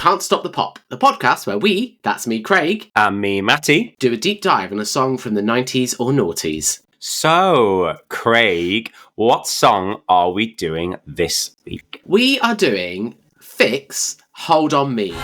Can't Stop the Pop, the podcast where we, that's me, Craig, and me, Matty, do a deep dive on a song from the 90s or noughties. So, Craig, what song are we doing this week? We are doing Phixx, Hold On Me.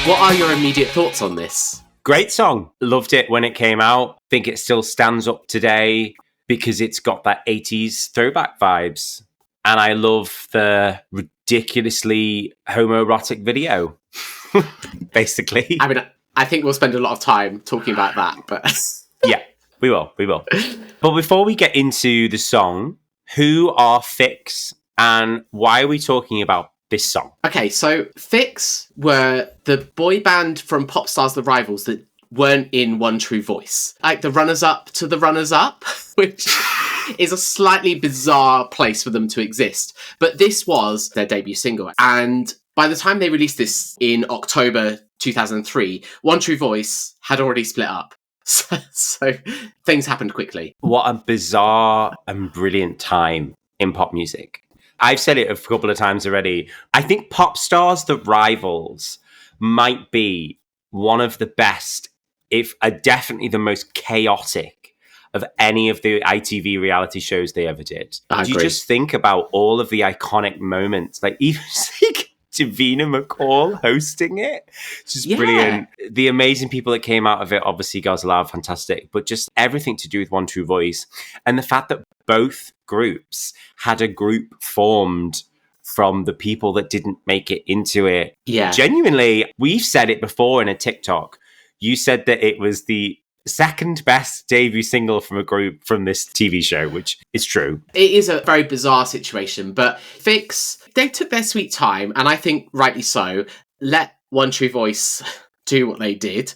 What are your immediate thoughts on this? Great song. Loved it when it came out. Think it still stands up today because it's got that 80s throwback vibes. And I love the ridiculously homoerotic video, basically. I mean, I think we'll spend a lot of time talking about that, but... Yeah, we will. But before we get into the song, who are Phixx and why are we talking about this song? Okay, so Phixx were the boy band from Popstars, the rivals that weren't in One True Voice. Like the runners-up to the runners-up, which is a slightly bizarre place for them to exist. But this was their debut single. And by the time they released this in October 2003, One True Voice had already split up. So things happened quickly. What a bizarre and brilliant time in pop music. I've said it a couple of times already. I think Popstars, the rivals, might be one of the best, if definitely the most chaotic of any of the ITV reality shows they ever did. I agree. You just think about all of the iconic moments, like even like Davina McCall hosting it. It's just brilliant. The amazing people that came out of it, obviously Girls Aloud, fantastic, but just everything to do with One True Voice. And the fact that both groups had a group formed from the people that didn't make it into it. Yeah. Genuinely, we've said it before in a TikTok. You said that it was the second best debut single from a group from this TV show, which is true. It is a very bizarre situation, but Phixx, they took their sweet time, and I think rightly so, let One True Voice do what they did.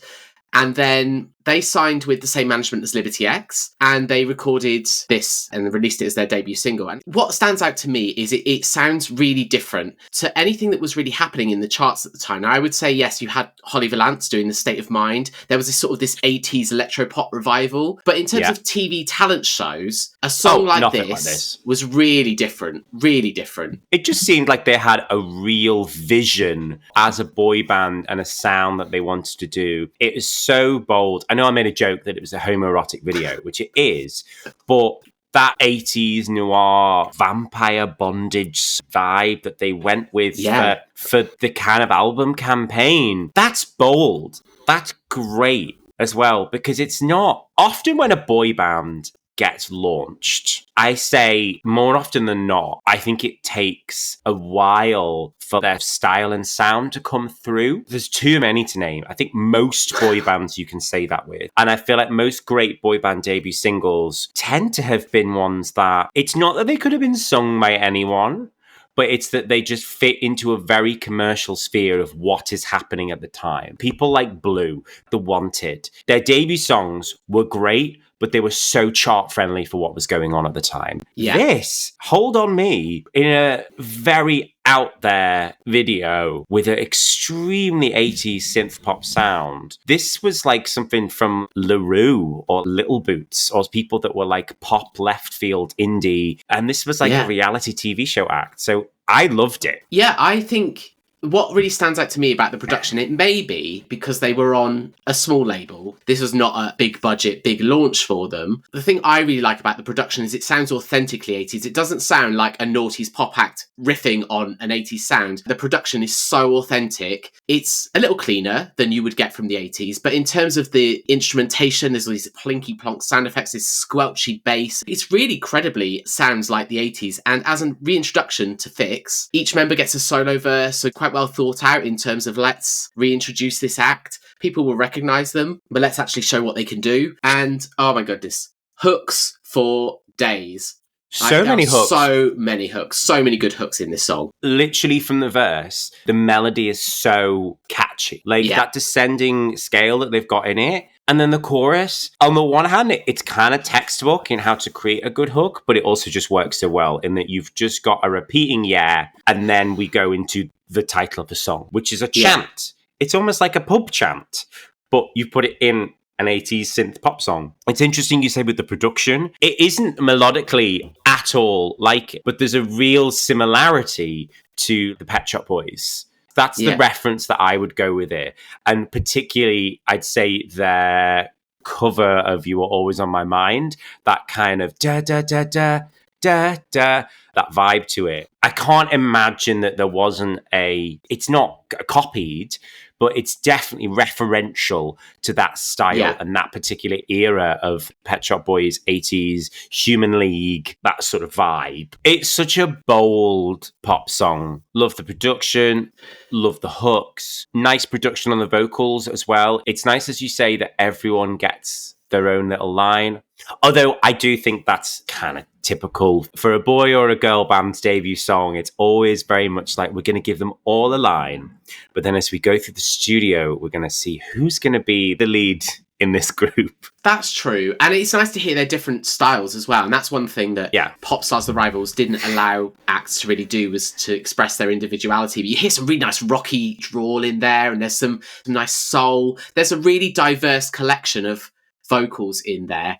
And then they signed with the same management as Liberty X, and they recorded this and released it as their debut single. And what stands out to me is it sounds really different to anything that was really happening in the charts at the time. Now, I would say, yes, you had Holly Valance doing The State of Mind. There was this sort of this 80s electro-pop revival. But in terms of TV talent shows, a song like this was really different, really different. It just seemed like they had a real vision as a boy band and a sound that they wanted to do. It was so bold. I know I made a joke that it was a homoerotic video, which it is, but that 80s noir vampire bondage vibe that they went with for the kind of album campaign, that's bold. That's great as well, because it's not often when a boy band gets launched, I say more often than not, I think it takes a while for their style and sound to come through. There's too many to name. I think most boy bands you can say that with. And I feel like most great boy band debut singles tend to have been ones that it's not that they could have been sung by anyone, but it's that they just fit into a very commercial sphere of what is happening at the time. People like Blue, The Wanted, their debut songs were great, but they were so chart-friendly for what was going on at the time. Yeah. This, Hold On Me, in a very out-there video with an extremely 80s synth-pop sound, this was like something from LaRue or Little Boots or people that were like pop left-field indie, and this was like a reality TV show act. So I loved it. Yeah, I think what really stands out to me about the production, it may be because they were on a small label. This was not a big budget, big launch for them. The thing I really like about the production is it sounds authentically 80s. It doesn't sound like a noughties pop act riffing on an 80s sound. The production is so authentic. It's a little cleaner than you would get from the 80s, but in terms of the instrumentation, there's all these plinky plonk sound effects, this squelchy bass. It's really credibly sounds like the 80s. And as a reintroduction to Phixx, each member gets a solo verse, so quite well thought out in terms of let's reintroduce this act. People will recognize them, but let's actually show what they can do. And oh my goodness, hooks for days. So many hooks. So many hooks. So many good hooks in this song. Literally from the verse, the melody is so catchy. Like that descending scale that they've got in it. And then the chorus, on the one hand, it's kind of textbook in how to create a good hook, but it also just works so well in that you've just got a repeating and then we go into the title of the song, which is a chant. It's almost like a pub chant, but you put it in an 80s synth pop song. It's interesting you say with the production. It isn't melodically at all like it, but there's a real similarity to the Pet Shop Boys. That's the reference that I would go with it. And particularly, I'd say their cover of You Are Always on My Mind, that kind of da-da-da-da, da-da, that vibe to it. I can't imagine that there wasn't it's not copied, but it's definitely referential to that style and that particular era of Pet Shop Boys, 80s, Human League, that sort of vibe. It's such a bold pop song. Love the production, love the hooks, nice production on the vocals as well. It's nice, as you say, that everyone gets their own little line. Although I do think that's kind of typical for a boy or a girl band's debut song. It's always very much like we're going to give them all a line, but then as we go through the studio, we're going to see who's going to be the lead in this group. That's true. And it's nice to hear their different styles as well. And that's one thing that Popstars The Rivals didn't allow acts to really do, was to express their individuality. But you hear some really nice rocky drawl in there, and there's some nice soul. There's a really diverse collection of vocals in there,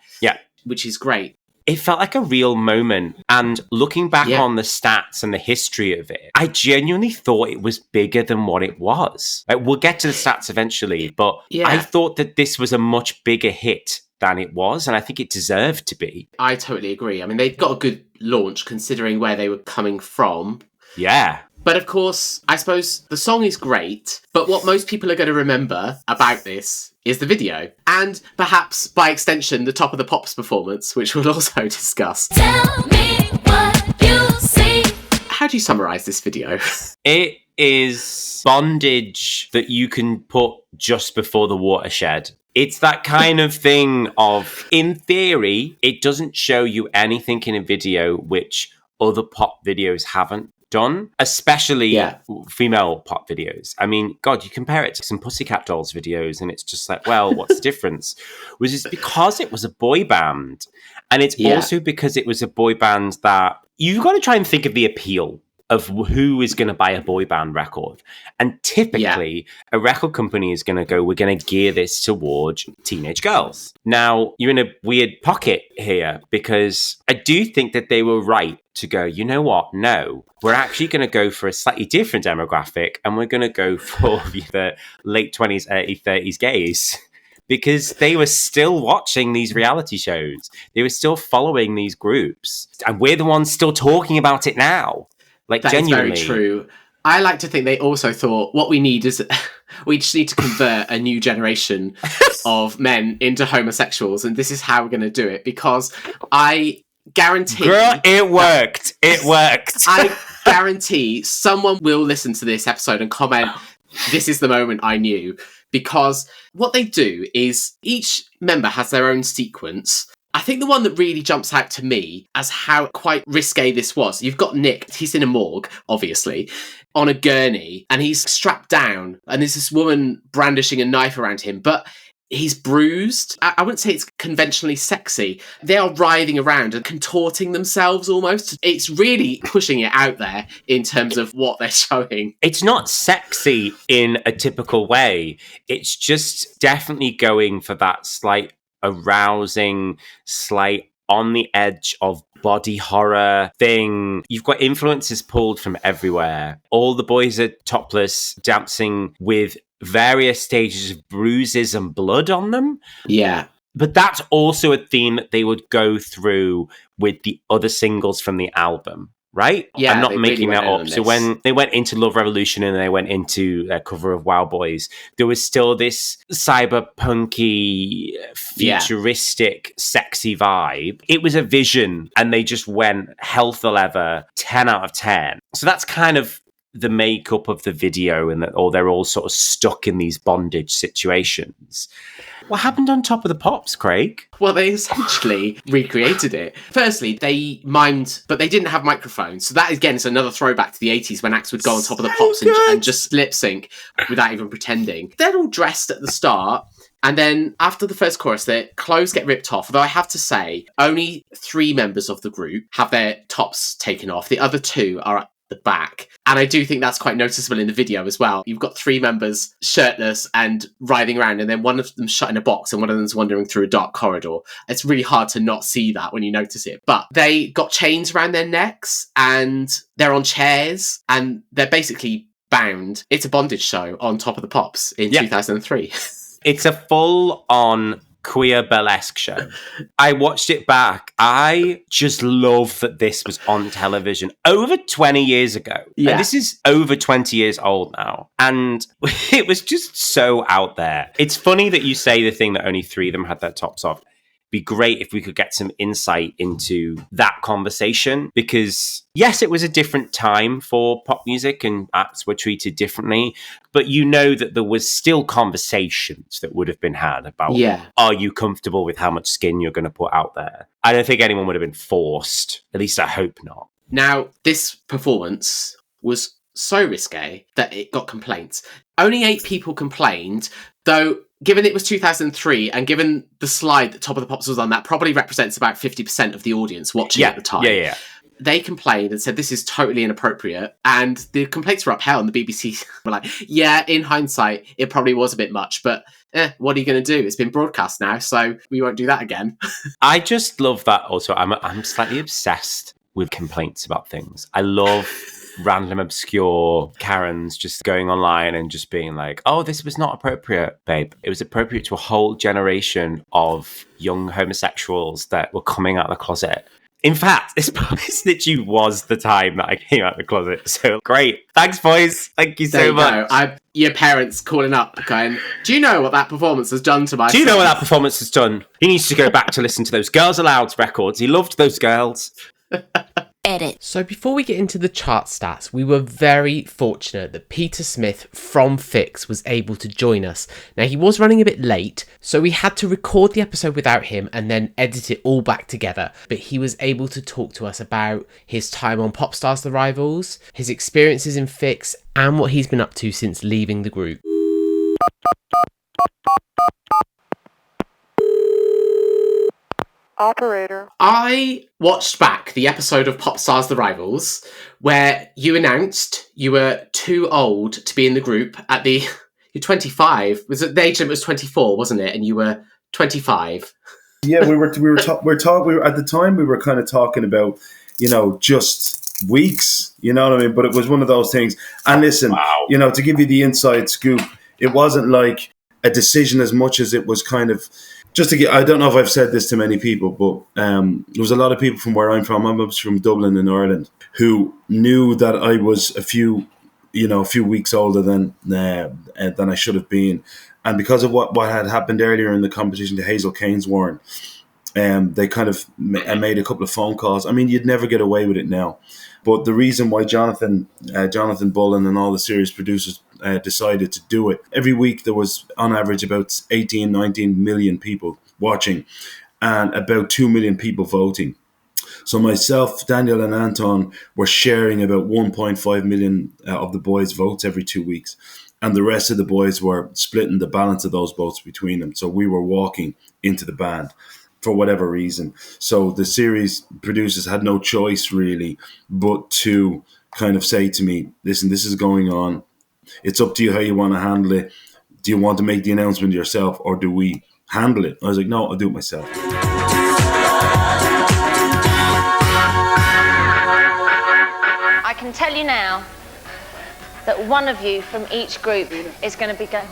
which is great. It felt like a real moment. And looking back on the stats and the history of it, I genuinely thought it was bigger than what it was. Like, we'll get to the stats eventually, but I thought that this was a much bigger hit than it was, and I think it deserved to be. I totally agree. I mean, they've got a good launch considering where they were coming from. Yeah. But of course, I suppose the song is great, but what most people are going to remember about this is the video. And perhaps, by extension, the Top of the Pops performance, which we'll also discuss. Tell me what you see. How do you summarise this video? It is bondage that you can put just before the watershed. It's that kind of thing of, in theory, it doesn't show you anything in a video which other pop videos haven't done, especially female pop videos. I mean, God, you compare it to some Pussycat Dolls videos and it's just like, well, what's the difference? Which is because it was a boy band. And it's also because it was a boy band that you've got to try and think of the appeal of who is going to buy a boy band record. And typically, a record company is going to go, we're going to gear this towards teenage girls. Now, you're in a weird pocket here, because I do think that they were right to go, you know what? No, we're actually going to go for a slightly different demographic, and we're going to go for the late 20s, early 30s gays. Because they were still watching these reality shows. They were still following these groups. And we're the ones still talking about it now. Like, that genuinely. is very true. I like to think they also thought, what we need is, we just need to convert a new generation of men into homosexuals, and this is how we're going to do it, because I guarantee... Girl, it worked. It worked. I guarantee someone will listen to this episode and comment, this is the moment I knew, because what they do is each member has their own sequence. I think the one that really jumps out to me as how quite risque this was, you've got Nick, he's in a morgue, obviously, on a gurney, and he's strapped down, and there's this woman brandishing a knife around him, but he's bruised. I wouldn't say it's conventionally sexy. They are writhing around and contorting themselves almost. It's really pushing it out there in terms of what they're showing. It's not sexy in a typical way. It's just definitely going for that slight arousing, slight on the edge of body horror thing. You've got influences pulled from everywhere. All the boys are topless, dancing with various stages of bruises and blood on them. Yeah. But that's also a theme that they would go through with the other singles from the album. Right? Yeah, I'm not making really that up. So when they went into Love Revolution and they went into their cover of Wild Boys, there was still this cyberpunky, futuristic, sexy vibe. It was a vision, and they just went hell for leather, 10 out of 10. So that's kind of the makeup of the video or they're all sort of stuck in these bondage situations. What happened on Top of the Pops, Craig? Well, they essentially recreated it. Firstly, they mimed, but they didn't have microphones. So that, again, is another throwback to the 80s when acts would go on Top of the Pops and just lip sync without even pretending. They're all dressed at the start. And then after the first chorus, their clothes get ripped off. Although I have to say, only 3 members of the group have their tops taken off. The other 2 are at the back. And I do think that's quite noticeable in the video as well. You've got 3 members shirtless and writhing around, and then one of them shut in a box and one of them's wandering through a dark corridor. It's really hard to not see that when you notice it. But they got chains around their necks and they're on chairs and they're basically bound. It's a bondage show on Top of the Pops in 2003. It's a full-on queer burlesque show. I watched it back. I just love that this was on television over 20 years ago. Yeah. And this is over 20 years old now. And it was just so out there. It's funny that you say the thing that only 3 of them had their tops off. Be great if we could get some insight into that conversation, because yes, it was a different time for pop music and acts were treated differently, but you know that there was still conversations that would have been had about, are you comfortable with how much skin you're going to put out there? I don't think anyone would have been forced, at least I hope not. Now, this performance was so risque that it got complaints. Only 8 people complained, though given it was 2003 and given the slide that Top of the Pops was on, that probably represents about 50% of the audience watching at the time. Yeah. They complained and said this is totally inappropriate, and the complaints were upheld, and the BBC were like, yeah, in hindsight, it probably was a bit much, but what are you going to do? It's been broadcast now, so we won't do that again. I just love that also. I'm slightly obsessed with complaints about things. I love random obscure Karens just going online and just being like, oh, this was not appropriate, babe. It was appropriate to a whole generation of young homosexuals that were coming out of the closet. In fact, this literally was the time that I came out of the closet. So great. Thanks, boys. Thank you so much. Your parents calling up going, do you know what that performance has done to my Do you know what that performance has done? He needs to go back to listen to those Girls Aloud records. He loved those girls. Edit. So before we get into the chart stats, we were very fortunate that Peter Smith from Phixx was able to join us. Now, he was running a bit late, so we had to record the episode without him and then edit it all back together. But he was able to talk to us about his time on Popstars The Rivals, his experiences in Phixx, and what he's been up to since leaving the group. Operator. I watched back the episode of Popstars The Rivals where you announced you were too old to be in the group at the... You're 25. Was it the age limit was 24, wasn't it? And you were 25. Yeah, we were at the time we were kind of talking about, just weeks, you know what I mean? But it was one of those things. And listen, to give you the inside scoop, it wasn't like a decision as much as it was kind of... I don't know if I've said this to many people, but there was a lot of people from where I'm from. I'm from Dublin in Ireland, who knew that I was a few weeks older than I should have been, and because of what had happened earlier in the competition, the Hazel Kane's Warren, they kind of made a couple of phone calls. I mean, you'd never get away with it now, but the reason why Jonathan Bullen and all the series producers decided to do it. Every week there was on average about 18, 19 million people watching and about 2 million people voting. So myself, Daniel and Anton were sharing about 1.5 million of the boys' votes every 2 weeks. And the rest of the boys were splitting the balance of those votes between them. So we were walking into the band for whatever reason. So the series producers had no choice really but to kind of say to me, listen, this is going on. It's up to you how you want to handle it. Do you want to make the announcement yourself or do we handle it? I was like, no, I'll do it myself. I can tell you now that one of you from each group is going to be going.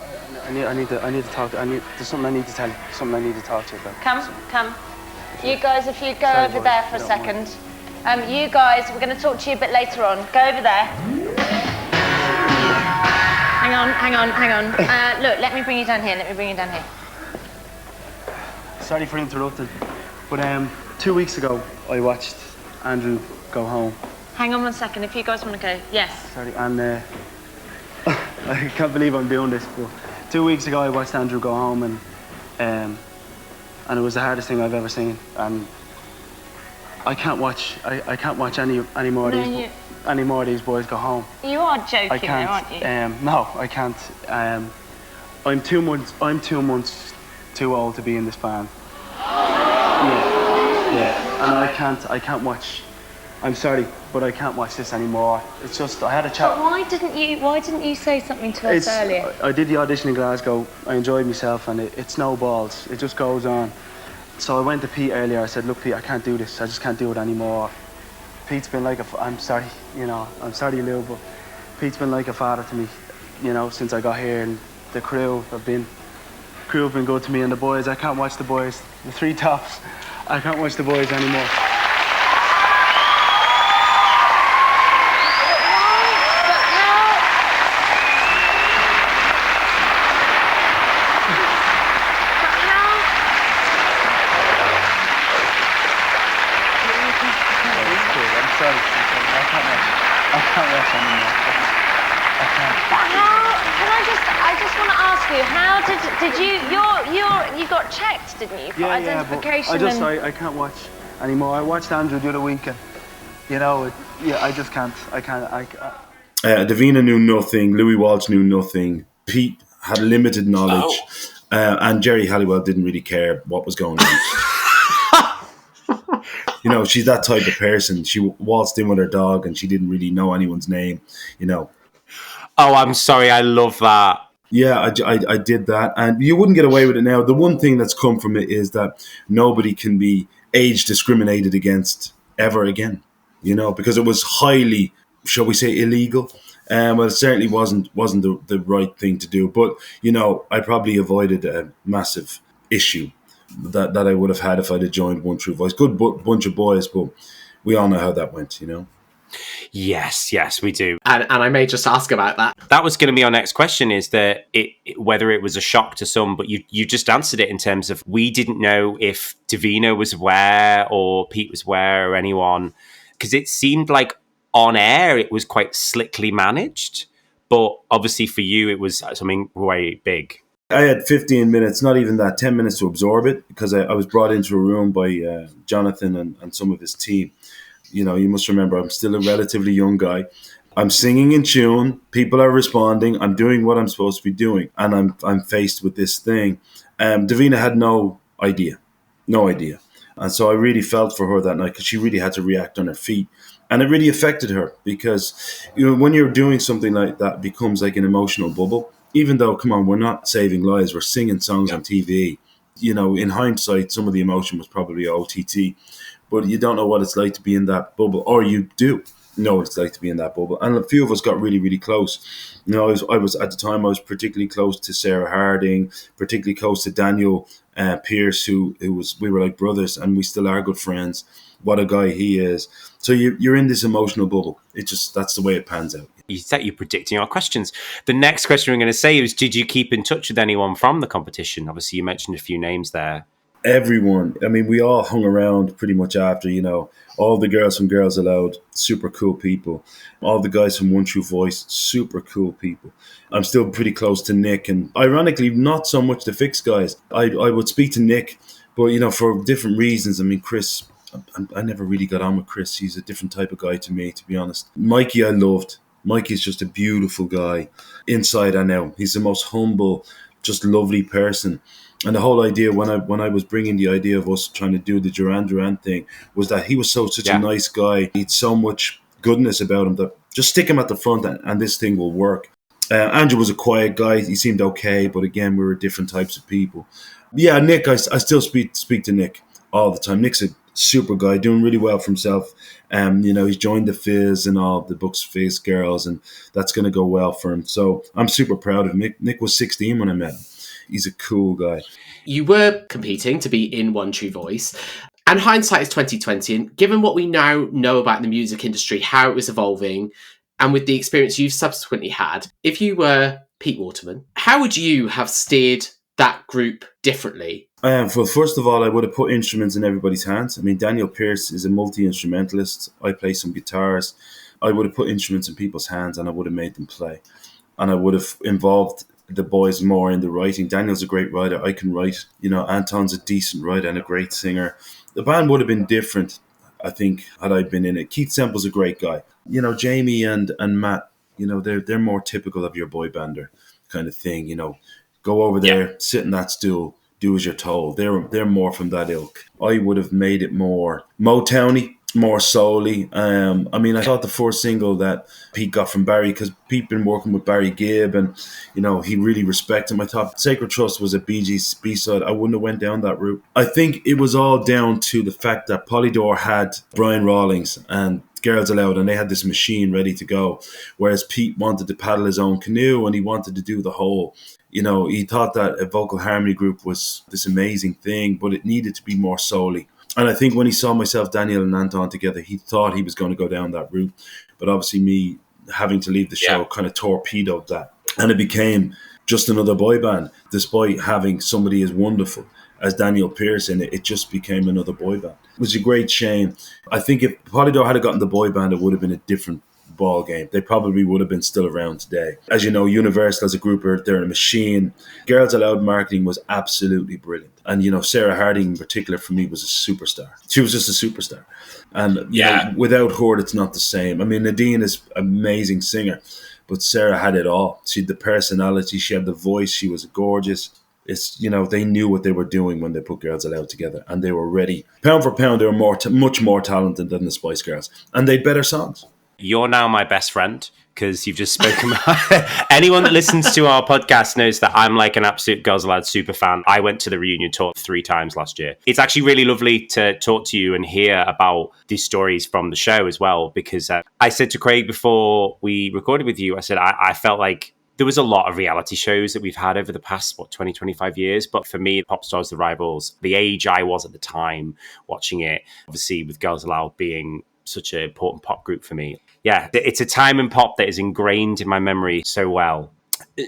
I need to talk. There's something I need to tell you. Something I need to talk to you about. Come. You guys, if you go over there for a second. You guys, we're going to talk to you a bit later on. Go over there. Hang on. Look, let me bring you down here. Sorry for interrupting, but 2 weeks ago I watched Andrew go home Hang on one second, if you guys want to go. Yes. Sorry, and I can't believe I'm doing this, but 2 weeks ago I watched Andrew go home, and it was the hardest thing I've ever seen. And I can't watch any more of these boys go home. You are joking, I can't. aren't you? No, I can't. I'm 2 months too old to be in this band. Yeah, and I can't watch. I'm sorry, but I can't watch this anymore. It's just, I had a chat. But why didn't you say something to us earlier? I did the audition in Glasgow. I enjoyed myself, and it snowballs. It just goes on. So I went to Pete earlier. I said, look, Pete, I can't do this. I just can't do it anymore. Pete's been like I'm sorry, I'm sorry, Lou, but Pete's been like a father to me, since I got here, and the crew have been good to me, and the boys, I can't watch the boys, the three tops, I can't watch the boys anymore. You got checked, didn't you? For identification. I can't watch anymore. I watched Andrew the other weekend. I just can't. Davina knew nothing. Louis Walsh knew nothing. Pete had limited knowledge, and Jerry Halliwell didn't really care what was going on. She's that type of person. She waltzed in with her dog, and she didn't really know anyone's name. Oh, I'm sorry. I love that. Yeah, I did that, and you wouldn't get away with it now. The one thing that's come from it is that nobody can be age discriminated against ever again, because it was highly, shall we say, illegal. Well, it certainly wasn't the right thing to do. But, I probably avoided a massive issue that I would have had if I'd have joined One True Voice. Good bunch of boys, but we all know how that went, Yes, we do. And I may just ask about that. That was going to be our next question, is that whether it was a shock to some, but you just answered it in terms of we didn't know if Davina was aware or Pete was aware or anyone, because it seemed like on air it was quite slickly managed, but obviously for you it was something way big. I had 15 minutes, not even that, 10 minutes to absorb it, because I was brought into a room by Jonathan and some of his team. You must remember, I'm still a relatively young guy. I'm singing in tune. People are responding. I'm doing what I'm supposed to be doing. And I'm faced with this thing. Davina had no idea. And so I really felt for her that night, because she really had to react on her feet. And it really affected her, because when you're doing something like that, it becomes like an emotional bubble. Even though, come on, we're not saving lives. We're singing songs on TV. In hindsight, some of the emotion was probably OTT. But you don't know what it's like to be in that bubble, or you do know what it's like to be in that bubble. And a few of us got really, really close. I was at the time, I was particularly close to Sarah Harding, particularly close to Daniel Pierce, we were like brothers, and we still are good friends. What a guy he is. So you're in this emotional bubble. That's the way it pans out. You said you're predicting our questions. The next question we're going to say is, did you keep in touch with anyone from the competition? Obviously, you mentioned a few names there. Everyone. I mean, we all hung around pretty much after, all the girls from Girls Aloud, super cool people. All the guys from One True Voice, super cool people. I'm still pretty close to Nick, and ironically, not so much the Phixx guys. I would speak to Nick, but, for different reasons. I mean, Chris, I never really got on with Chris. He's a different type of guy to me, to be honest. Mikey, I loved. Mikey's just a beautiful guy, inside and out. He's the most humble, just lovely person. And the whole idea when I was bringing the idea of us trying to do the Duran Duran thing was that he was such a nice guy. He had so much goodness about him that just stick him at the front and this thing will work. Andrew was a quiet guy. He seemed okay, but again, we were different types of people. Yeah, Nick, I still speak to Nick all the time. Nick's a super guy, doing really well for himself. He's joined the Fizz and all the Books Fizz girls, and that's going to go well for him. So I'm super proud of him. Nick was 16 when I met him. He's a cool guy. You were competing to be in One True Voice, and hindsight is 2020. And given what we now know about the music industry, how it was evolving, and with the experience you've subsequently had, if you were Pete Waterman, how would you have steered that group differently? Well, first of all, I would have put instruments in everybody's hands. I mean, Daniel Pearce is a multi-instrumentalist. I play some guitars. I would have put instruments in people's hands and I would have made them play. And I would have involved the boys more in the writing. Daniel's a great writer. I can write. Anton's a decent writer and a great singer. The band would have been different, I think, had I been in it. Keith Semple's a great guy. Jamie and Matt, they're more typical of your boy bander kind of thing. Go over there, sit in that stool, do as you're told. They're more from that ilk. I would have made it more Motowny, more soul-y. I thought the first single that Pete got from Barry, because Pete been working with Barry Gibb and, he really respected him. I thought Sacred Trust was a Bee Gees B-side. I wouldn't have went down that route. I think it was all down to the fact that Polydor had Brian Rawlings and Girls Aloud, and they had this machine ready to go, whereas Pete wanted to paddle his own canoe and he wanted to do the whole, he thought that a vocal harmony group was this amazing thing, but it needed to be more soul-y. And I think when he saw myself, Daniel and Anton together, he thought he was going to go down that route. But obviously me having to leave the show kind of torpedoed that. And it became just another boy band. Despite having somebody as wonderful as Daniel Pearce in it, it just became another boy band. It was a great shame. I think if Polydor had gotten the boy band, it would have been a different ball game. They probably would have been still around today. As you know, Universal as a group, they're a machine. Girls Aloud marketing was absolutely brilliant. And, Sarah Harding in particular for me was a superstar. She was just a superstar. And without her, it's not the same. I mean, Nadine is an amazing singer, but Sarah had it all. She had the personality, she had the voice, she was gorgeous. It's, they knew what they were doing when they put Girls Aloud together, and they were ready. Pound for pound, they were much more talented than the Spice Girls, and they had better songs. You're now my best friend because you've just spoken about anyone that listens to our podcast knows that I'm like an absolute Girls Aloud super fan. I went to the reunion tour 3 times last year. It's actually really lovely to talk to you and hear about these stories from the show as well, because I said to Craig before we recorded with you, I said I felt like there was a lot of reality shows that we've had over the past, 20, 25 years. But for me, Popstars, The Rivals, the age I was at the time watching it, obviously with Girls Aloud being such an important pop group for me. Yeah, it's a time in pop that is ingrained in my memory so well.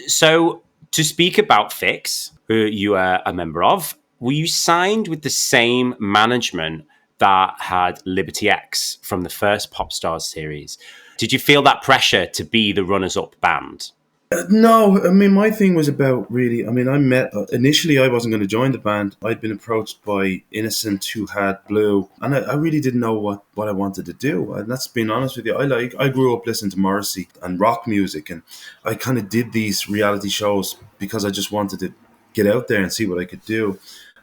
So to speak about Phixx, who you are a member of, were you signed with the same management that had Liberty X from the first Popstars series? Did you feel that pressure to be the runners-up band? No, I mean, my thing was about really, initially I wasn't going to join the band. I'd been approached by Innocent who had Blue, and I really didn't know what I wanted to do. And that's being honest with you. I grew up listening to Morrissey and rock music, and I kind of did these reality shows because I just wanted to get out there and see what I could do.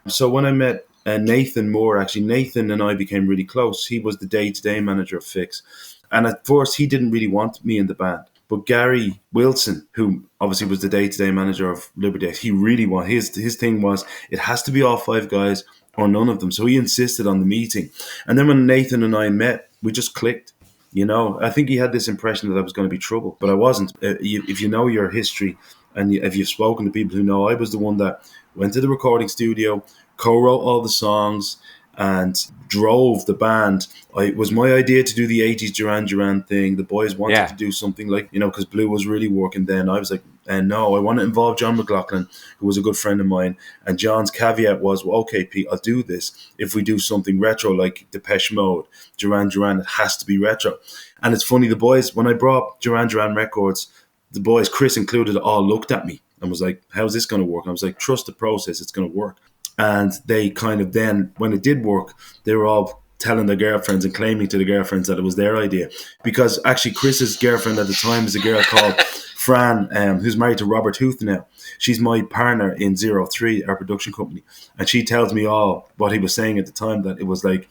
So when I met Nathan Moore, actually, Nathan and I became really close. He was the day-to-day manager of Phixx. And at first, he didn't really want me in the band. But Gary Wilson, who obviously was the day-to-day manager of Liberty X, he really wanted, his thing was, it has to be all 5 guys or none of them. So he insisted on the meeting. And then when Nathan and I met, we just clicked. I think he had this impression that I was going to be trouble, but I wasn't. If you know your history and if you've spoken to people who know, I was the one that went to the recording studio, co-wrote all the songs, and drove the band. It was my idea to do the 80s Duran Duran thing. The boys wanted to do something like, because Blue was really working then. I was like, no, I want to involve John McLaughlin, who was a good friend of mine. And John's caveat was, well, okay, Pete, I'll do this. If we do something retro like Depeche Mode, Duran Duran, it has to be retro. And it's funny, the boys, when I brought Duran Duran records, the boys, Chris included, all looked at me and was like, how's this going to work? And I was like, trust the process, it's going to work. And they kind of then, when it did work, they were all telling their girlfriends and claiming to the girlfriends that it was their idea. Because actually Chris's girlfriend at the time is a girl called Fran, who's married to Robert Huth now. She's my partner in 03, our production company. And she tells me all what he was saying at the time, that it was like,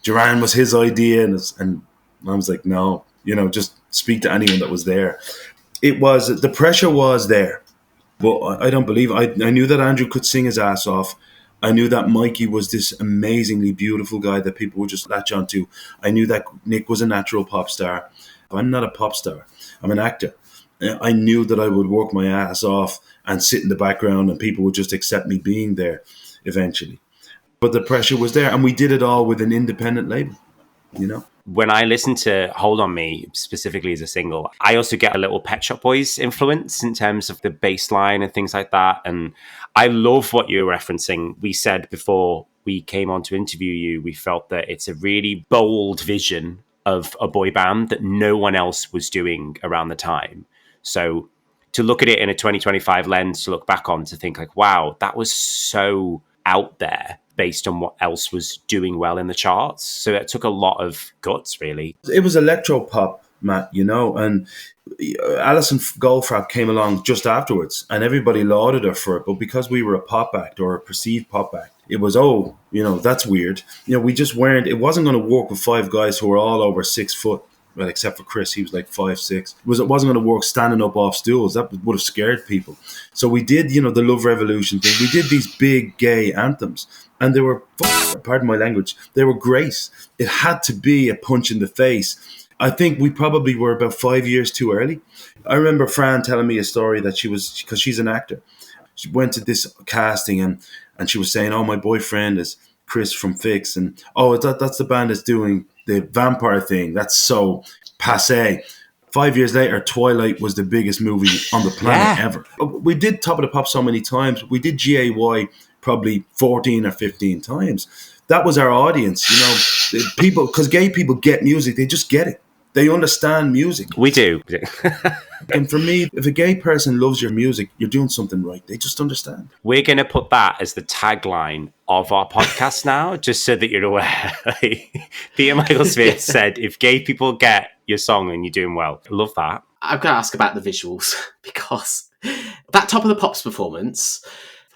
Duran was his idea. And I was like, no, just speak to anyone that was there. The pressure was there. But I don't believe I knew that Andrew could sing his ass off. I knew that Mikey was this amazingly beautiful guy that people would just latch onto. I knew that Nick was a natural pop star. I'm not a pop star. I'm an actor. I knew that I would work my ass off and sit in the background and people would just accept me being there eventually. But the pressure was there, and we did it all with an independent label. you know? When I listen to Hold On Me, specifically as a single, I also get a little Pet Shop Boys influence in terms of the bass line and things like that. And I love what you're referencing. We said before we came on to interview you, we felt that it's a really bold vision of a boy band that no one else was doing around the time. So to look at it in a 2025 lens, to look back on, to think like, wow, that was so out there based on what else was doing well in the charts. So it took a lot of guts, really. It was electro pop, Matt, you know, and Alison Goldfrapp came along just afterwards and everybody lauded her for it. But because we were a pop act or a perceived pop act, it was, oh, you know, that's weird. You know, we just weren't, it wasn't going to work with five guys who were all over 6 foot. Well, except for Chris, he was like 5'6". It wasn't going to work standing up off stools. That would have scared people. So we did, you know, the Love Revolution thing. We did these big gay anthems, and they were, pardon my language, they were great. It had to be a punch in the face. I think we probably were about 5 years too early. I remember Fran telling me a story that she was, because she's an actor, she went to this casting and she was saying, oh, my boyfriend is Chris from Phixx, and oh, that's the band that's doing the vampire thing. That's so passé. 5 years later, Twilight was the biggest movie on the planet ever. We did Top of the Pops so many times. We did GAY probably 14 or 15 times. That was our audience, you know. People, because gay people get music, they just get it. They understand music. We do. And for me, if a gay person loves your music, you're doing something right. They just understand. We're going to put that as the tagline of our podcast now, just so that you're aware. Peter Michael Smith said, if gay people get your song, then you're doing well. I love that. I'm going to ask about the visuals, because that Top of the Pops performance,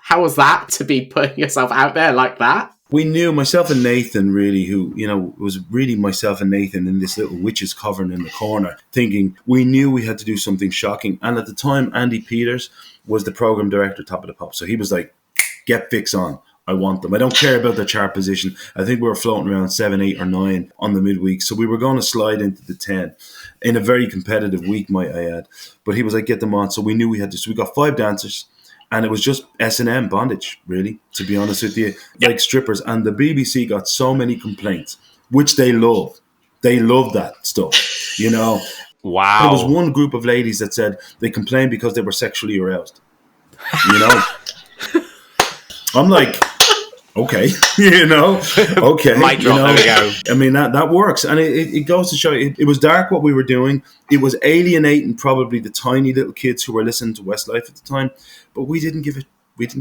how was that to be putting yourself out there like that? We knew, myself and Nathan, really, who, you know, was really myself and Nathan in this little witch's coven in the corner, thinking we knew we had to do something shocking. And at the time, Andy Peters was the program director, Top of the Pops. So he was like, get Phixx on. I want them. I don't care about their chart position. I think we were floating around 7, 8 or 9 on the midweek. So we were going to slide into the 10 in a very competitive week, might I add. But he was like, get them on. So we knew we had to. So we got 5 dancers. And it was just S&M bondage, really, to be honest with you, like strippers. And the BBC got so many complaints, which they love. They love that stuff, you know. Wow. There was one group of ladies that said they complained because they were sexually aroused, you know. I'm like, okay, you know, okay. Mic drop, there we go. I mean, that works. And it goes to show it was dark what we were doing. It was alienating probably the tiny little kids who were listening to Westlife at the time. But we didn't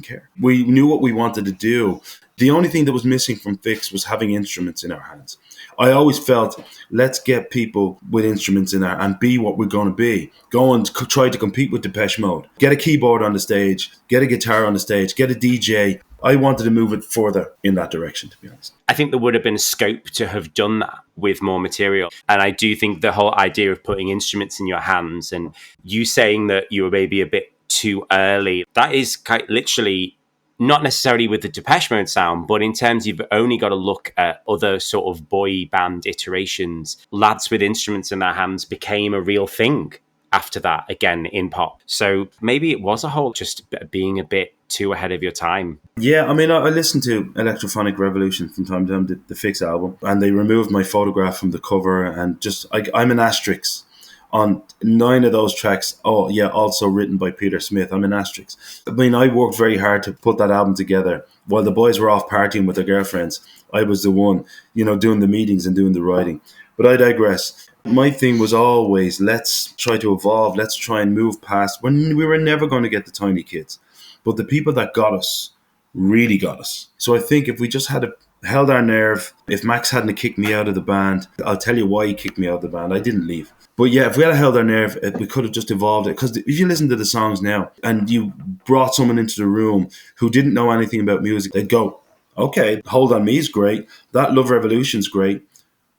care. We knew what we wanted to do. The only thing that was missing from Phixx was having instruments in our hands. I always felt, let's get people with instruments in there and be what we're going to be. Go and try to compete with Depeche Mode. Get a keyboard on the stage, get a guitar on the stage, get a DJ. I wanted to move it further in that direction, to be honest. I think there would have been scope to have done that with more material. And I do think the whole idea of putting instruments in your hands and you saying that you were maybe a bit too early, that is quite literally not necessarily with the Depeche Mode sound, but in terms you've only got to look at other sort of boy band iterations. Lads with instruments in their hands became a real thing after that, again, in pop. So maybe it was a whole just being a bit too ahead of your time. Yeah, I mean, I listened to Electrophonic Revolution from time to time, the Phixx album, and they removed my photograph from the cover, and just, I'm an asterisk on 9 of those tracks. Oh, yeah, also written by Peter Smith. I'm an asterisk. I mean, I worked very hard to put that album together. While the boys were off partying with their girlfriends, I was the one, you know, doing the meetings and doing the writing. But I digress. My thing was always, let's try to evolve. Let's try and move past. When we were never going to get the tiny kids. But the people that got us really got us. So I think if we just had held our nerve, if Max hadn't kicked me out of the band, I'll tell you why he kicked me out of the band. I didn't leave. But yeah, if we had held our nerve, we could have just evolved it. Because if you listen to the songs now and you brought someone into the room who didn't know anything about music, they'd go, okay, Hold On Me is great. That Love Revolution's great.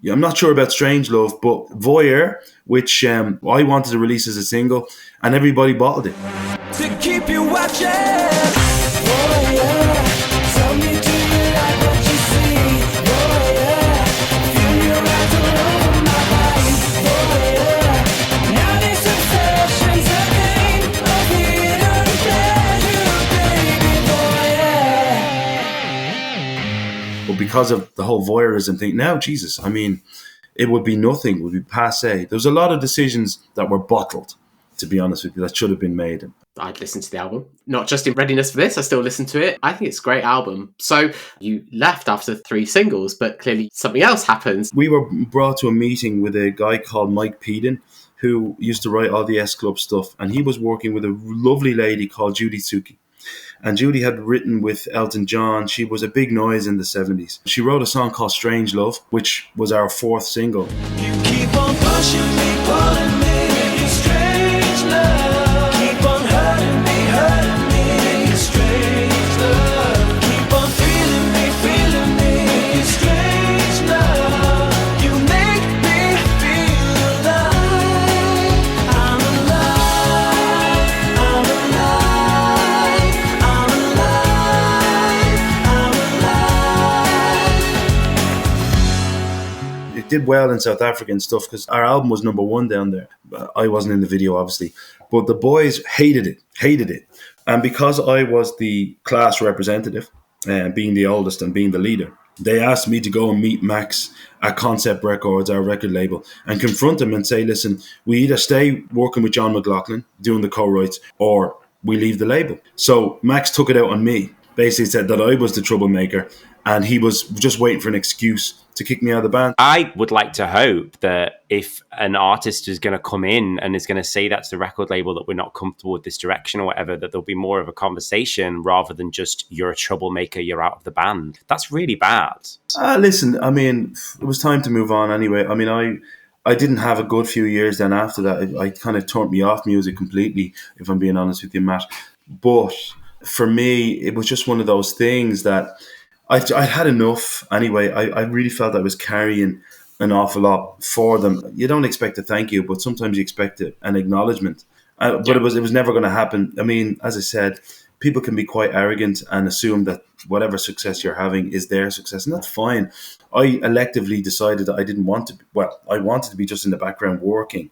Yeah, I'm not sure about Strange Love, but Voyeur, which I wanted to release as a single, and everybody bottled it. To keep you watching. Oh yeah. Tell me, do you like what you see? Oh yeah. Feel your eyes all over my body. Oh yeah. Now these obsessions again of hidden pleasure, baby. Oh yeah. But because of the whole voyeurism thing. Now, Jesus, I mean, it would be nothing, it would be passé. There was a lot of decisions that were bottled, to be honest with you, that should have been made. I'd listen to the album, not just in readiness for this, I still listen to it. I think it's a great album. So you left after 3 singles, but clearly something else happens. We were brought to a meeting with a guy called Mike Peden, who used to write all the S Club stuff, and he was working with a lovely lady called Judy Tsuki. And Judy had written with Elton John. She was a big noise in the 70s. She wrote a song called Strange Love, which was our 4th single. You keep on pushing me, pulling me, you strange love. Keep on hurting me, you strange love. Keep on feeling me, you strange love. You make me feel alive. I'm alive, I'm alive, I'm alive, I'm alive. It did well in South Africa and stuff because our album was #1 down there. I wasn't in the video, obviously, but the boys hated it. And because I was the class representative, being the oldest and being the leader, they asked me to go and meet Max at Concept Records, our record label, and confront him and say, listen, we either stay working with John McLaughlin, doing the co-writes, or we leave the label. So Max took it out on me, basically said that I was the troublemaker, and he was just waiting for an excuse to kick me out of the band. I would like to hope that if an artist is going to come in and is going to say that's the record label, that we're not comfortable with this direction or whatever, that there'll be more of a conversation rather than just, you're a troublemaker, you're out of the band. That's really bad. Listen, I mean, it was time to move on anyway. I mean, I didn't have a good few years then after that. I kind of turned me off music completely, if I'm being honest with you, Matt. But for me, it was just one of those things that I had enough anyway. I really felt I was carrying an awful lot for them. You don't expect a thank you, but sometimes you expect an acknowledgement. But it was never going to happen. I mean, as I said, people can be quite arrogant and assume that whatever success you're having is their success, and that's fine. I electively decided that I didn't want to. I wanted to be just in the background working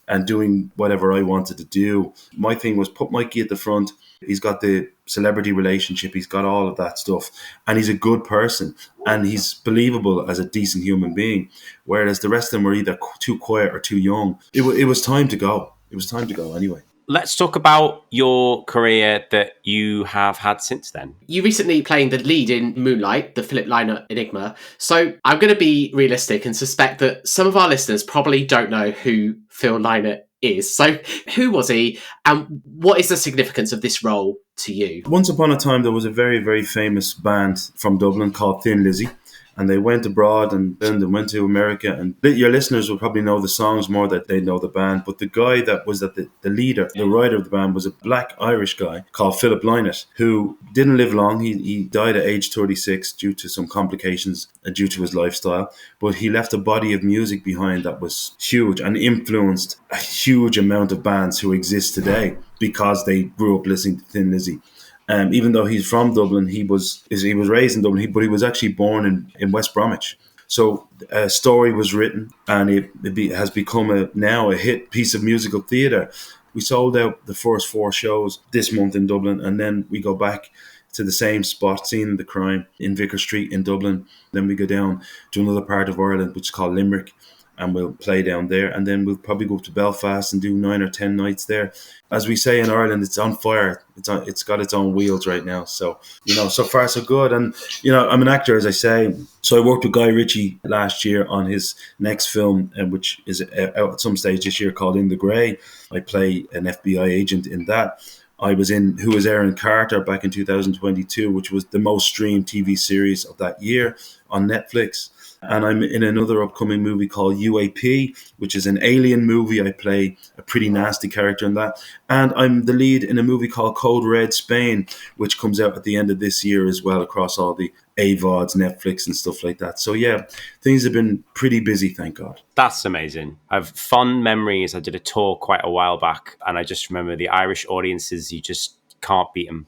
and doing whatever I wanted to do. My thing was put Mikey at the front. He's got the celebrity relationship. He's got all of that stuff. And he's a good person. And he's believable as a decent human being. Whereas the rest of them were either too quiet or too young. It was time to go. It was time to go anyway. Let's talk about your career that you have had since then. You recently playing the lead in Moonlight, the Philip Lynott Enigma. So I'm going to be realistic and suspect that some of our listeners probably don't know who Phil Lynott is. So who was he, and what is the significance of this role to you? Once upon a time, there was a very, very famous band from Dublin called Thin Lizzy. And they went abroad and then they went to America. And your listeners will probably know the songs more than they know the band. But the guy that was the leader, the writer of the band, was a black Irish guy called Philip Lynott, who didn't live long. He died at age 36 due to some complications due to his lifestyle. But he left a body of music behind that was huge and influenced a huge amount of bands who exist today because they grew up listening to Thin Lizzy. Even though he's from Dublin, he was raised in Dublin, but he was actually born in West Bromwich. So a story was written, and it has become now a hit piece of musical theatre. We sold out the first 4 shows this month in Dublin, and then we go back to the same spot, Scene of the Crime, in Vicar Street in Dublin. Then we go down to another part of Ireland, which is called Limerick, and we'll play down there. And then we'll probably go up to Belfast and do 9 or 10 nights there. As we say in Ireland, it's on fire. It's got its own wheels right now. So, so far so good. And, I'm an actor, as I say. So I worked with Guy Ritchie last year on his next film, which is out at some stage this year, called In the Grey. I play an FBI agent in that. I was in Who is Aaron Carter back in 2022, which was the most streamed TV series of that year on Netflix. And I'm in another upcoming movie called UAP, which is an alien movie. I play a pretty nasty character in that. And I'm the lead in a movie called Code Red Spain, which comes out at the end of this year as well, across all the AVODs, Netflix and stuff like that. So yeah, things have been pretty busy, thank God. That's amazing. I have fond memories. I did a tour quite a while back, and I just remember the Irish audiences, you just can't beat them.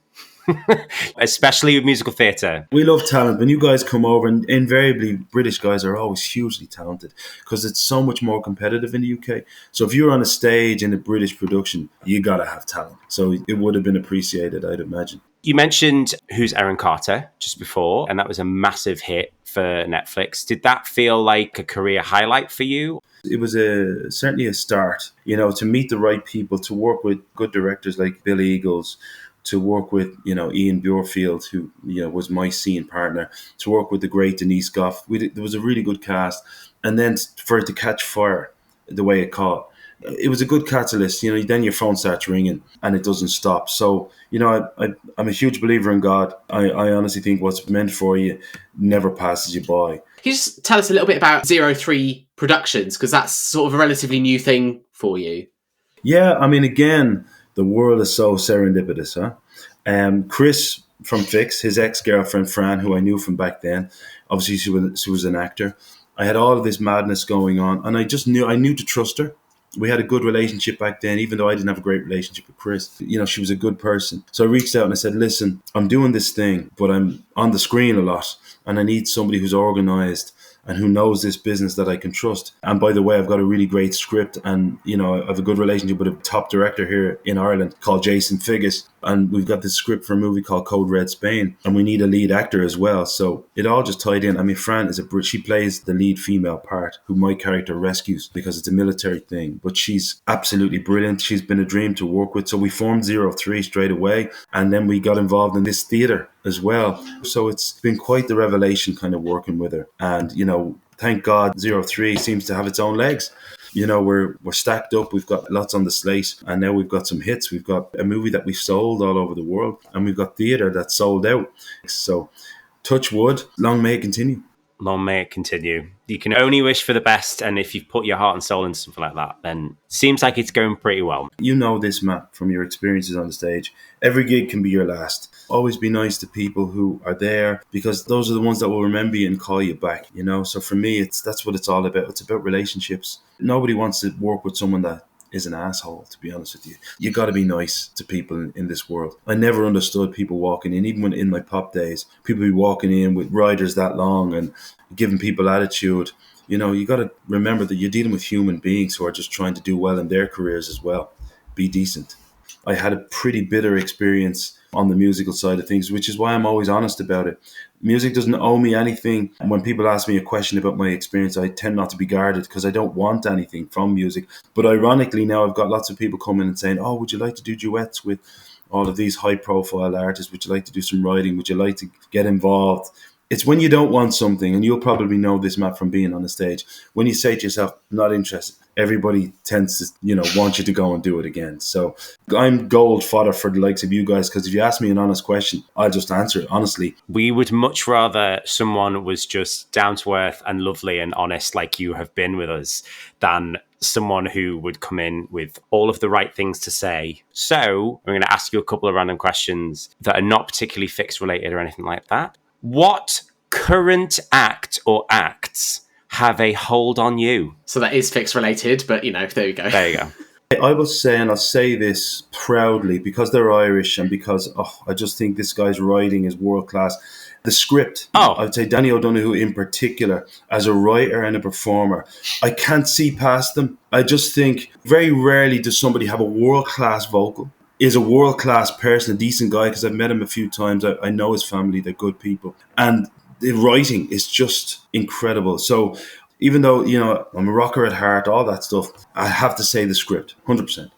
Especially with musical theatre. We love talent. When you guys come over, and invariably British guys are always hugely talented because it's so much more competitive in the UK. So if you're on a stage in a British production, you got to have talent. So it would have been appreciated, I'd imagine. You mentioned Who's Aaron Carter just before, and that was a massive hit for Netflix. Did that feel like a career highlight for you? It was certainly a start, to meet the right people, to work with good directors like Bill Eagles, to work with, Ian Bjorfield, who, was my scene partner, to work with the great Denise Goff. There was a really good cast. And then for it to catch fire the way it caught, it was a good catalyst. Then your phone starts ringing and it doesn't stop. So, I'm a huge believer in God. I honestly think what's meant for you never passes you by. Can you just tell us a little bit about 03 Productions? Because that's sort of a relatively new thing for you. Yeah, I mean, again, the world is so serendipitous, huh? Chris from Phixx, his ex-girlfriend Fran, who I knew from back then, obviously she was an actor. I had all of this madness going on, and I knew to trust her. We had a good relationship back then, even though I didn't have a great relationship with Chris. She was a good person. So I reached out and I said, listen, I'm doing this thing, but I'm on the screen a lot, and I need somebody who's organized and who knows this business that I can trust. And by the way, I've got a really great script, and I have a good relationship with a top director here in Ireland called Jason Phixx, and we've got this script for a movie called Code Red Spain, and we need a lead actor as well. So it all just tied in. I mean, Fran she plays the lead female part, who my character rescues because it's a military thing, but she's absolutely brilliant. She's been a dream to work with. So we formed 03 straight away, and then we got involved in this theatre as well. So it's been quite the revelation kind of working with her. And, thank God 03 seems to have its own legs. We're stacked up. We've got lots on the slate, and now we've got some hits. We've got a movie that we've sold all over the world, and we've got theatre that's sold out. So touch wood, long may it continue. Long may it continue. You can only wish for the best, and if you've put your heart and soul into something like that, then it seems like it's going pretty well. You know this, Matt, from your experiences on the stage. Every gig can be your last. Always be nice to people who are there, because those are the ones that will remember you and call you back, So for me, that's what it's all about. It's about relationships. Nobody wants to work with someone that is an asshole, to be honest with you. You got to be nice to people in this world. I never understood people walking in, even when in my pop days, people be walking in with riders that long and giving people attitude. You got to remember that you're dealing with human beings who are just trying to do well in their careers as well. Be decent. I had a pretty bitter experience on the musical side of things, which is why I'm always honest about it. Music doesn't owe me anything. And when people ask me a question about my experience, I tend not to be guarded because I don't want anything from music. But ironically, now I've got lots of people coming and saying, oh, would you like to do duets with all of these high profile artists? Would you like to do some writing? Would you like to get involved? It's when you don't want something, and you'll probably know this, Matt, from being on the stage. When you say to yourself, not interested, everybody tends to, want you to go and do it again. So I'm gold fodder for the likes of you guys, because if you ask me an honest question, I'll just answer it honestly. We would much rather someone was just down to earth and lovely and honest like you have been with us than someone who would come in with all of the right things to say. So I'm going to ask you a couple of random questions that are not particularly Phixx related or anything like that. What current act or acts have a hold on you? So that is Phixx related, but there we go. There you go. I will say, and I'll say this proudly, because they're Irish and because I just think this guy's writing is world class. The script, I would say Danny O'Donoghue in particular, as a writer and a performer, I can't see past them. I just think very rarely does somebody have a world class vocal, is a world class person, a decent guy, because I've met him a few times. I know his family, they're good people. And the writing is just incredible. So even though, I'm a rocker at heart, all that stuff, I have to say the script, 100%.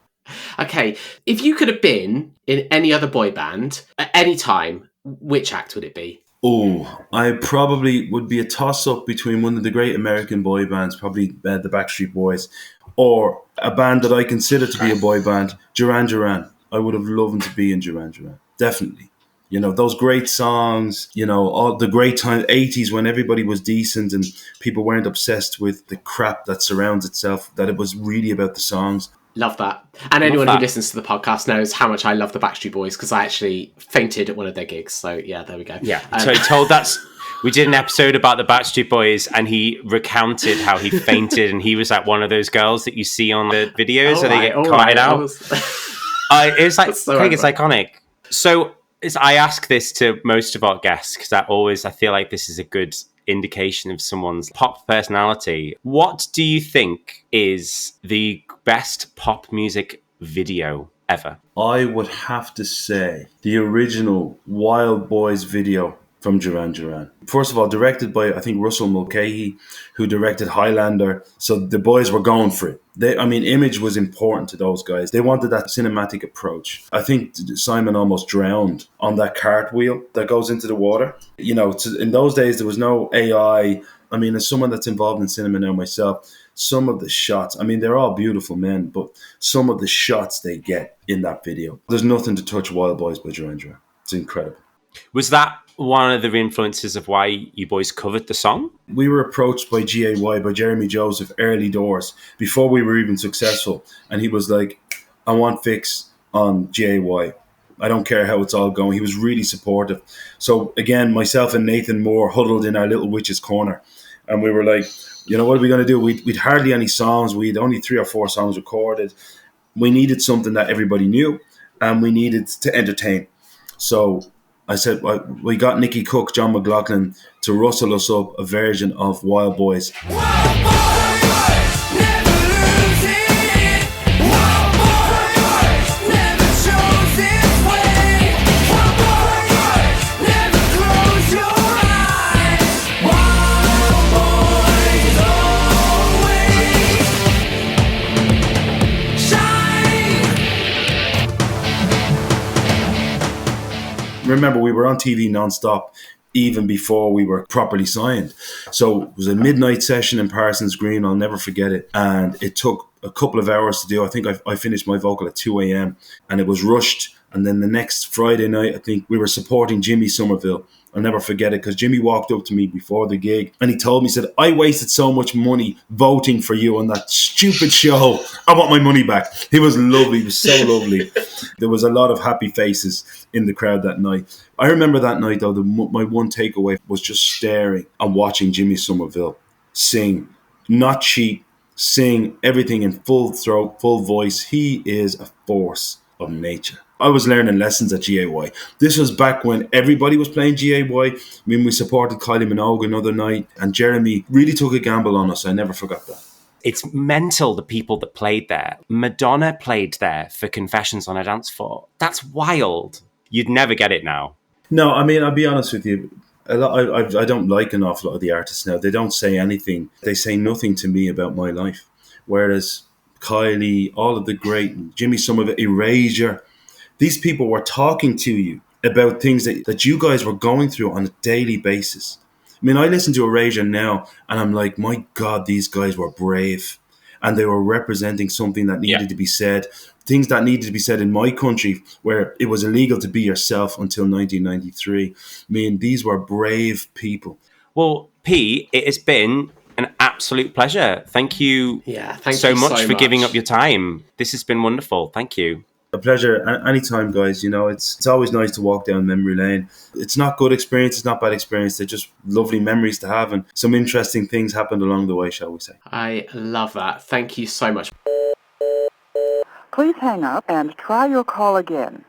Okay, if you could have been in any other boy band at any time, which act would it be? Oh, I probably would be a toss-up between one of the great American boy bands, probably the Backstreet Boys, or a band that I consider to be a boy band, Duran Duran. I would have loved to be in Duran Duran, definitely. Those great songs, all the great time, 80s, when everybody was decent and people weren't obsessed with the crap that surrounds itself, that it was really about the songs. Love that. And anyone who listens to the podcast knows how much I love the Backstreet Boys, because I actually fainted at one of their gigs. So yeah, there we go. Yeah. So we did an episode about the Backstreet Boys, and he recounted how he fainted, and he was like one of those girls that you see on the videos where they get carted out. It's like, so Craig, it's iconic. So I ask this to most of our guests because I feel like this is a good indication of someone's pop personality. What do you think is the best pop music video ever? I would have to say the original Wild Boys video from Duran Duran. First of all, directed by, I think, Russell Mulcahy, who directed Highlander. So the boys were going for it. Image was important to those guys. They wanted that cinematic approach. I think Simon almost drowned on that cartwheel that goes into the water. In those days, there was no AI. As someone that's involved in cinema now myself, some of the shots, they're all beautiful men, but some of the shots they get in that video, there's nothing to touch Wild Boys by Duran Duran. It's incredible. Was that one of the influences of why you boys covered the song? We were approached by GAY, by Jeremy Joseph, early doors, before we were even successful. And he was like, I want Phixx on GAY. I don't care how it's all going. He was really supportive. So again, myself and Nathan Moore huddled in our little witch's corner. And we were like, what are we going to do? We'd hardly any songs. We'd only 3 or 4 songs recorded. We needed something that everybody knew, and we needed to entertain. So I said, we got Nicky Cook, John McLaughlin, to rustle us up a version of Wild Boys. Wild boys, never lose it. Wild boys, never chose its way. Wild boys, never close your eyes. Wild boys, always shine. Remember, we were on TV nonstop even before we were properly signed. So it was a midnight session in Parsons Green. I'll never forget it. And it took a couple of hours to do. I think I finished my vocal at 2 a.m. and it was rushed. And then the next Friday night, I think we were supporting Jimmy Somerville. I'll never forget it because Jimmy walked up to me before the gig and he told me, he said, I wasted so much money voting for you on that stupid show. I want my money back. He was lovely. He was so lovely. There was a lot of happy faces in the crowd that night. I remember that night, though, my one takeaway was just staring and watching Jimmy Somerville sing, not cheat, sing everything in full throat, full voice. He is a force of nature. I was learning lessons at GAY. This was back when everybody was playing GAY. We supported Kylie Minogue another night, and Jeremy really took a gamble on us. I never forgot that. It's mental, the people that played there. Madonna played there for Confessions on a Dance Floor. That's wild. You'd never get it now. No, I'll be honest with you. I don't like an awful lot of the artists now. They don't say anything. They say nothing to me about my life. Whereas Kylie, all of the great, Jimmy Somerville, Erasure, these people were talking to you about things that you guys were going through on a daily basis. I listen to Erasure now and I'm like, my God, these guys were brave. And they were representing something that needed to be said. Things that needed to be said in my country where it was illegal to be yourself until 1993. These were brave people. Well, P, it has been an absolute pleasure. Thank you so much for giving up your time. This has been wonderful. Thank you. A pleasure. Anytime, guys. It's always nice to walk down memory lane. It's not good experience. It's not bad experience. They're just lovely memories to have. And some interesting things happened along the way, shall we say. I love that. Thank you so much. Please hang up and try your call again.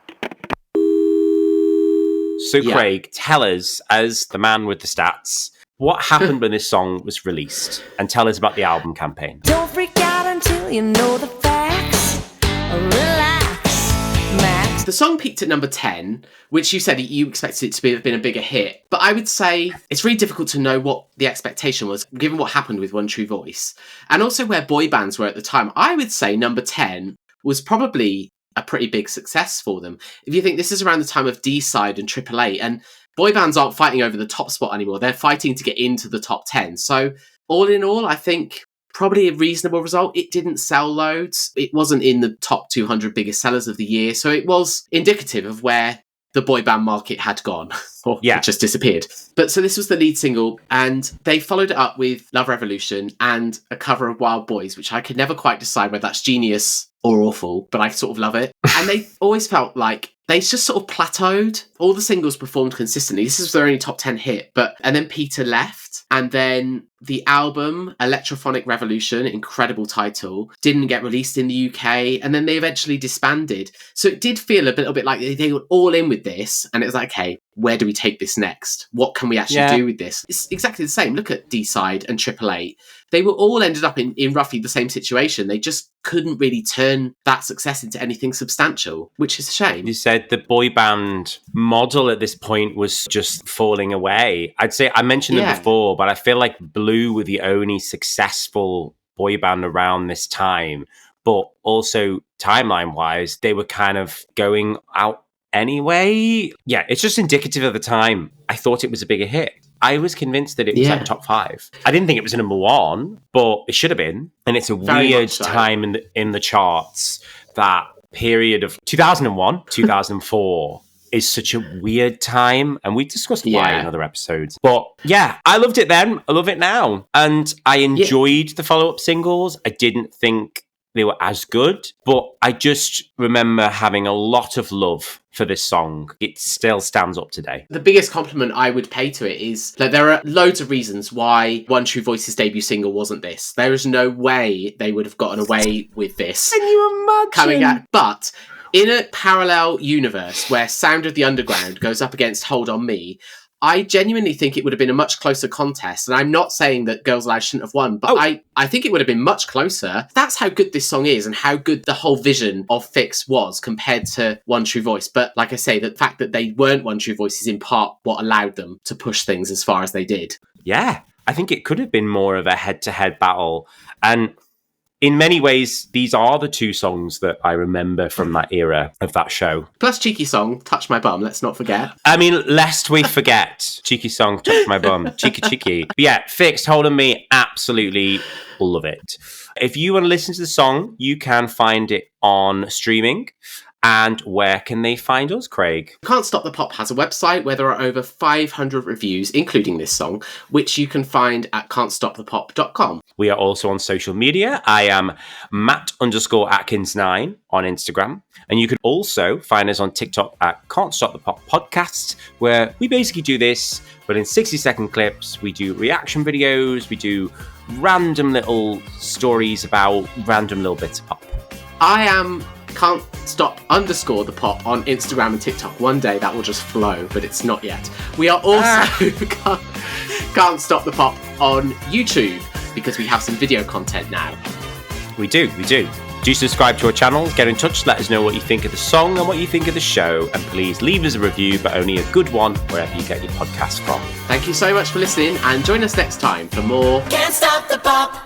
So, Craig, tell us, as the man with the stats, what happened when this song was released? And tell us about the album campaign. Don't freak out until you know the facts. Relax, Max. The song peaked at number 10, which you said you expected it to have been a bigger hit. But I would say it's really difficult to know what the expectation was, given what happened with One True Voice. And also where boy bands were at the time. I would say number 10 was probably a pretty big success for them. If you think this is around the time of D-Side and Triple Eight, and boy bands aren't fighting over the top spot anymore. They're fighting to get into the top 10. So all in all, I think probably a reasonable result. It didn't sell loads. It wasn't in the top 200 biggest sellers of the year. So it was indicative of where the boy band market had gone, or it just disappeared. But so this was the lead single, and they followed it up with Love Revolution and a cover of Wild Boys, which I could never quite decide whether that's genius or awful, but I sort of love it. And they always felt like they just sort of plateaued. All the singles performed consistently. This is their only top 10 hit, and then Peter left. released. And then the album, Electrophonic Revolution, incredible title, didn't get released in the UK. And then they eventually disbanded. So it did feel a little bit like they were all in with this. And it was like, okay, where do we take this next? What can we actually do with this? It's exactly the same. Look at D-Side and Triple Eight. They were all ended up in roughly the same situation. They just couldn't really turn that success into anything substantial, which is a shame. You said the boy band model at this point was just falling away. I'd say, I mentioned them before, but I feel like Blue were the only successful boy band around this time. But also, timeline-wise, they were kind of going out anyway. Yeah, it's just indicative of the time. I thought it was a bigger hit. I was convinced that it was like top 5. I didn't think it was a number 1, but it should have been. And it's a weird time in the charts. That period of 2001, 2004 is such a weird time. And we discussed why in other episodes. But yeah, I loved it then. I love it now. And I enjoyed the follow-up singles. I didn't think they were as good, but I just remember having a lot of love for this song. It still stands up today. The biggest compliment I would pay to it is that there are loads of reasons why One True Voice's debut single wasn't this. There is no way they would have gotten away with this. Can you imagine? Coming out, but in a parallel universe where Sound of the Underground goes up against Hold On Me, I genuinely think it would have been a much closer contest. And I'm not saying that Girls Aloud shouldn't have won, but I think it would have been much closer. That's how good this song is and how good the whole vision of Phixx was compared to One True Voice. But like I say, the fact that they weren't One True Voice is in part what allowed them to push things as far as they did. Yeah, I think it could have been more of a head-to-head battle. And in many ways, these are the 2 songs that I remember from that era of that show. Plus Cheeky Song, Touch My Bum, let's not forget. I mean, lest we forget, Cheeky Song, Touch My Bum, cheeky. But yeah, Phixx, Hold On Me, absolutely love it. If you want to listen to the song, you can find it on streaming. And where can they find us, Craig? Can't Stop the Pop has a website where there are over 500 reviews, including this song, which you can find at can'tstopthepop.com. We are also on social media. I am Matt_Atkins9 on Instagram. And you can also find us on TikTok at Can't Stop the Pop Podcast, where we basically do this, but in 60-second clips. We do reaction videos. We do random little stories about random little bits of pop. I am Can't Stop _ the Pop on Instagram and TikTok. One day that will just flow, but it's not yet. We are also Can't Stop the Pop on YouTube because we have some video content now. We do. Do subscribe to our channels, get in touch, let us know what you think of the song and what you think of the show, and please leave us a review, but only a good one wherever you get your podcast from. Thank you so much for listening, and join us next time for more Can't stop the pop.